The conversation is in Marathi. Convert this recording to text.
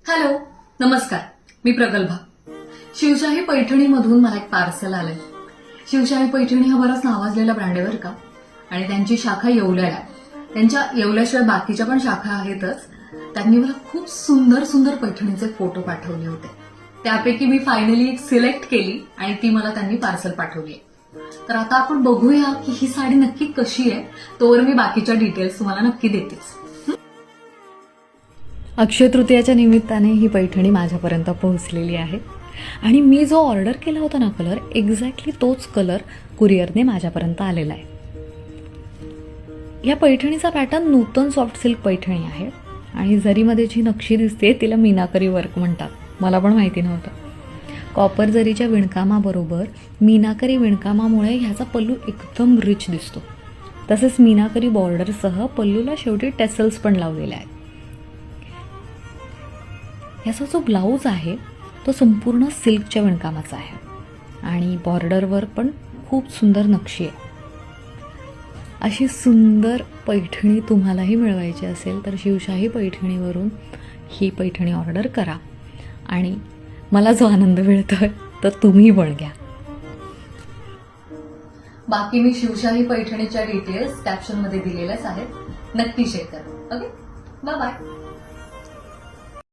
हॅलो, नमस्कार. मी प्रगल्भा. शिवशाही पैठणीमधून मला एक पार्सल आलंय. शिवशाही पैठणी हा बराच नावाजलेला ब्रँड आहे बरं का, आणि त्यांची शाखा येवल्याला आहे. त्यांच्या येवल्याशिवाय बाकीच्या पण शाखा आहेतच. त्यांनी मला खूप सुंदर सुंदर पैठणीचे फोटो पाठवले होते. त्यापैकी मी फायनली एक सिलेक्ट केली आणि ती मला त्यांनी पार्सल पाठवली आहे. तर आता आपण बघूया की ही साडी नक्की कशी आहे. तोवर मी बाकीच्या डिटेल्स तुम्हाला नक्की देतेच. अक्षय तृतीयाच्या निमित्ताने ही पैठणी माझ्यापर्यंत पोहोचलेली आहे आणि मी जो ऑर्डर केला होता ना कलर, एक्झॅक्टली तोच कलर कुरिअरने माझ्यापर्यंत आलेला आहे. या पैठणीचा पॅटर्न नूतन सॉफ्ट सिल्क पैठणी आहे आणि जरीमध्ये जी नक्षी दिसते तिला मीनाकरी वर्क म्हणतात. मला पण माहिती नव्हतं. कॉपर जरीच्या विणकामाबरोबर मीनाकरी विणकामामुळे ह्याचा पल्लू एकदम रिच दिसतो. तसेच मीनाकरी बॉर्डरसह पल्लूला शेवटी टेसल्स पण लावलेले आहेत. याचा जो ब्लाऊज आहे तो संपूर्ण सिल्कच्या विणकामाचा आहे आणि बॉर्डरवर पण खूप सुंदर नक्षी आहे. अशी सुंदर पैठणी तुम्हालाही मिळवायची असेल तर शिवशाही पैठणीवरून ही पैठणी ऑर्डर करा आणि मला जो आनंद मिळतोय तर तुम्ही पण घ्या. बाकी मी शिवशाही पैठणीच्या डिटेल्स कॅप्शनमध्ये दिलेल्याच आहेत. नक्की चेक करा. Okay, bye bye.